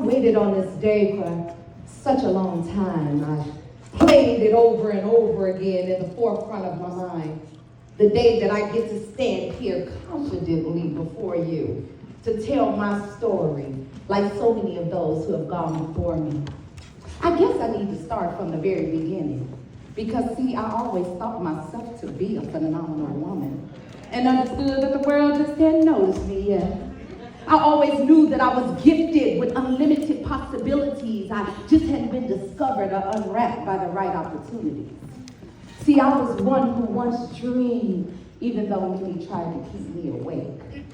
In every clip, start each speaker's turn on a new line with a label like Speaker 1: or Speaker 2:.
Speaker 1: waited on this day for such a long time. I played it over and over again in the forefront of my mind. The day that I get to stand here confidently before you to tell my story, like so many of those who have gone before me. I guess I need to start from the very beginning. Because, see, I always thought myself to be a phenomenal woman and understood that the world just hadn't noticed me yet. I always knew that I was gifted with unlimited possibilities. I just hadn't been discovered or unwrapped by the right opportunities. See, I was one who once dreamed, even though many tried to keep me awake.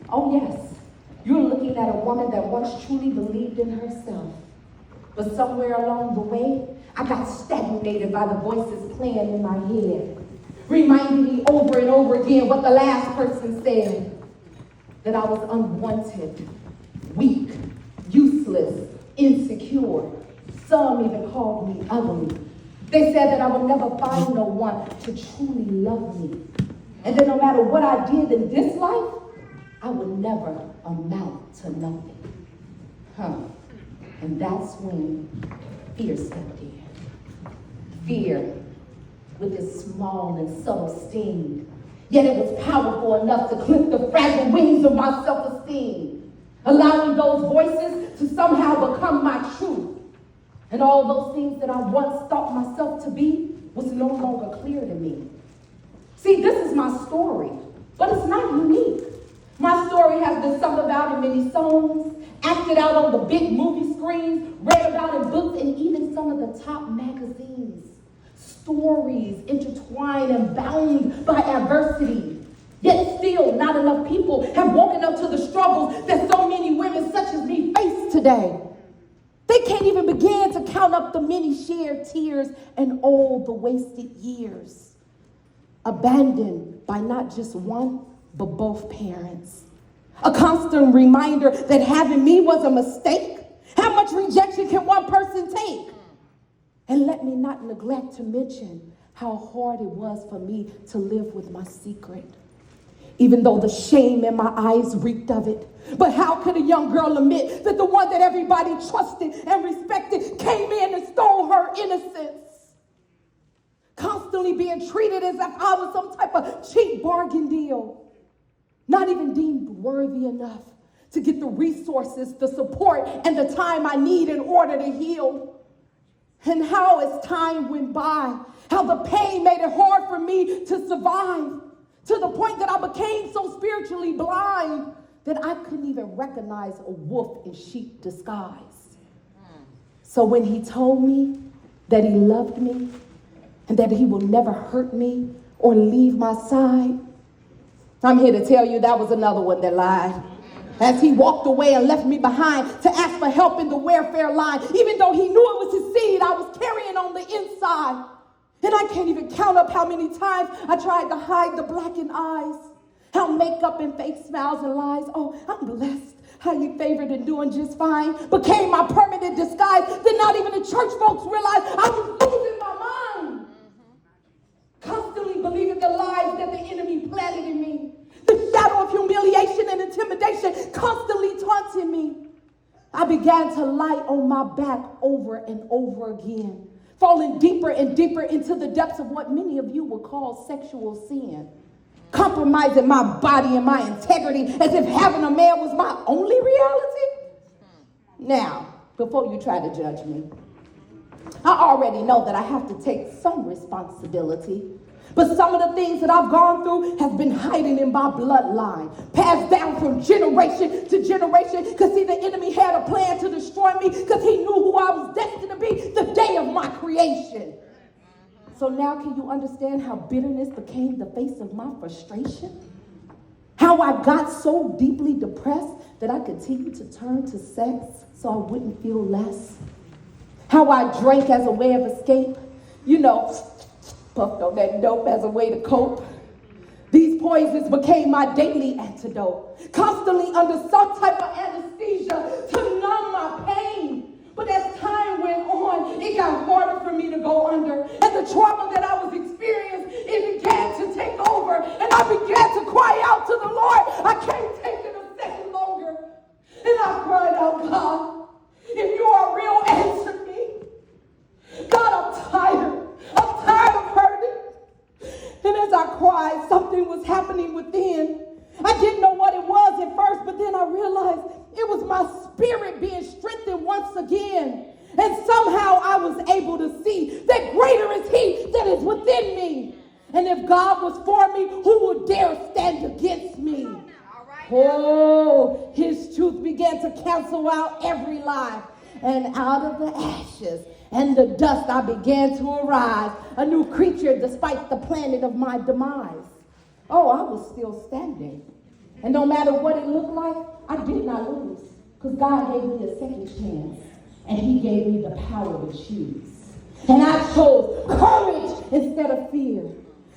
Speaker 1: Oh yes, you're looking at a woman that once truly believed in herself. But somewhere along the way, I got stagnated by the voices playing in my head, reminding me over and over again what the last person said, that I was unwanted, weak, useless, insecure. Some even called me ugly. They said that I would never find no one to truly love me. And that no matter what I did in this life, I would never amount to nothing. And that's when fear stepped in. Fear with its small and subtle sting. Yet it was powerful enough to clip the fragile wings of my self-esteem, allowing those voices to somehow become my truth. And all those things that I once thought myself to be was no longer clear to me. See, this is my story, but it's not unique. My story has been sung about in many songs, acted out on the big movie screens, read about in books, and even some of the top magazines. Stories intertwined and bound by adversity. Yet still, not enough people have woken up to the struggles that so many women such as me face today. They can't even begin to count up the many shared tears and all the wasted years. Abandoned by not just one, but both parents. A constant reminder that having me was a mistake. How much rejection can one person take? And let me not neglect to mention how hard it was for me to live with my secret, even though the shame in my eyes reeked of it. But how could a young girl admit that the one that everybody trusted and respected came in and stole her innocence? Constantly being treated as if I was some type of cheap bargain deal. Not even deemed worthy enough to get the resources, the support, and the time I need in order to heal. And how as time went by, how the pain made it hard for me to survive, to the point that I became so spiritually blind that I couldn't even recognize a wolf in sheep disguise. So when he told me that he loved me and that he will never hurt me or leave my side, I'm here to tell you that was another one that lied. As he walked away and left me behind to ask for help in the welfare line, even though he knew it was his seed I was carrying on the inside. And I can't even count up how many times I tried to hide the blackened eyes, how makeup and fake smiles and lies, oh, I'm blessed, highly favored and doing just fine, became my permanent disguise. Then not even the church folks realized I was losing my mind. Constantly believing the lies that the enemy planted in me. The shadow of humiliation and intimidation constantly taunting me. I began to lie on my back over and over again, falling deeper and deeper into the depths of what many of you would call sexual sin, compromising my body and my integrity as if having a man was my only reality. Now, before you try to judge me, I already know that I have to take some responsibility. But some of the things that I've gone through have been hiding in my bloodline, passed down from generation to generation. Because see, the enemy had a plan to destroy me because he knew who I was destined to be the day of my creation. So now can you understand how bitterness became the face of my frustration? How I got so deeply depressed that I continued to turn to sex so I wouldn't feel less? How I drank as a way of escape? You know, puffed on that dope as a way to cope. These poisons became my daily antidote, constantly under some type of anesthesia to numb my pain. But as time went on, it got harder for me to go under. And the trauma that I was experiencing, it began to take over. And I began to cry out to the Lord, I can't take it a second longer. And I cried out, God, Oh, his truth began to cancel out every lie. And out of the ashes and the dust I began to arise, a new creature despite the planet of my demise. Oh, I was still standing. And no matter what it looked like, I did not lose. Because God gave me a second chance. And he gave me the power to choose. And I chose courage instead of fear.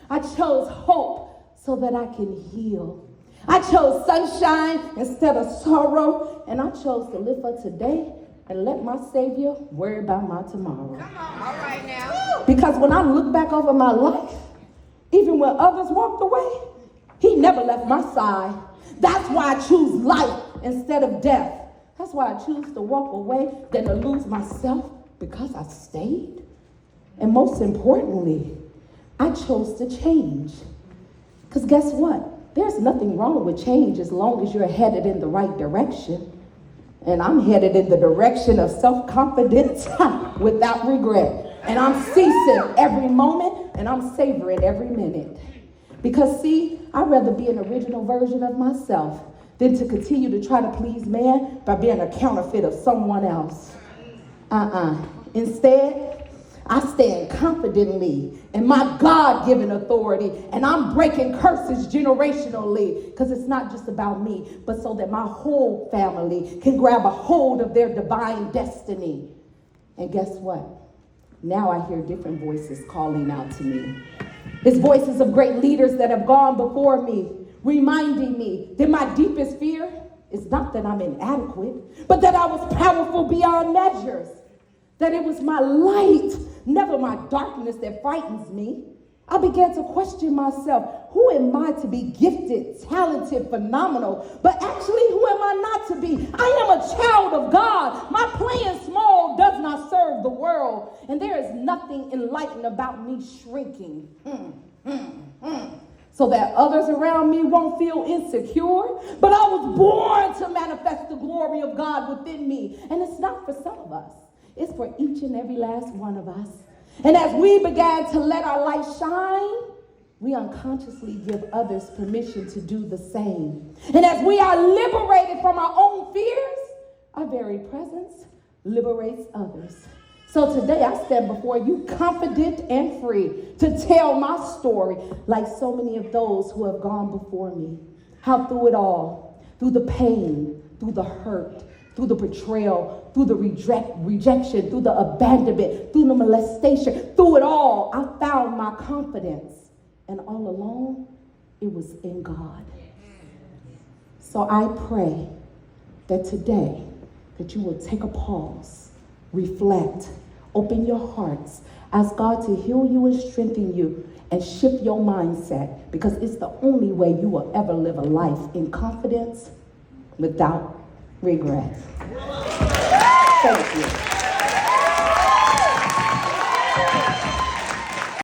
Speaker 1: I chose hope so that I can heal. I chose sunshine instead of sorrow. And I chose to live for today and let my Savior worry about my tomorrow.
Speaker 2: Come on, all right now.
Speaker 1: Because when I look back over my life, even when others walked away, he never left my side. That's why I choose life instead of death. That's why I choose to walk away than to lose myself, because I stayed. And most importantly, I chose to change. Because guess what? There's nothing wrong with change as long as you're headed in the right direction. And I'm headed in the direction of self-confidence without regret. And I'm seizing every moment and I'm savoring every minute. Because see, I'd rather be an original version of myself than to continue to try to please man by being a counterfeit of someone else. Instead, I stand confidently in my God-given authority, and I'm breaking curses generationally, because it's not just about me, but so that my whole family can grab a hold of their divine destiny. And guess what? Now I hear different voices calling out to me. It's voices of great leaders that have gone before me, reminding me that my deepest fear is not that I'm inadequate, but that I was powerful beyond measures. That it was my light, never my darkness, that frightens me. I began to question myself. Who am I to be gifted, talented, phenomenal? But actually, who am I not to be? I am a child of God. My playing small does not serve the world. And there is nothing enlightened about me shrinking. So that others around me won't feel insecure. But I was born to manifest the glory of God within me. And it's not for some of us. It's for each and every last one of us. And as we began to let our light shine, we unconsciously give others permission to do the same. And as we are liberated from our own fears, our very presence liberates others. So today I stand before you confident and free to tell my story like so many of those who have gone before me. How through it all, through the pain, through the hurt, through the betrayal, through the rejection, through the abandonment, through the molestation, through it all, I found my confidence. And all along, it was in God. So I pray that today, that you will take a pause, reflect, open your hearts, ask God to heal you and strengthen you, and shift your mindset, because it's the only way you will ever live a life in confidence without regret.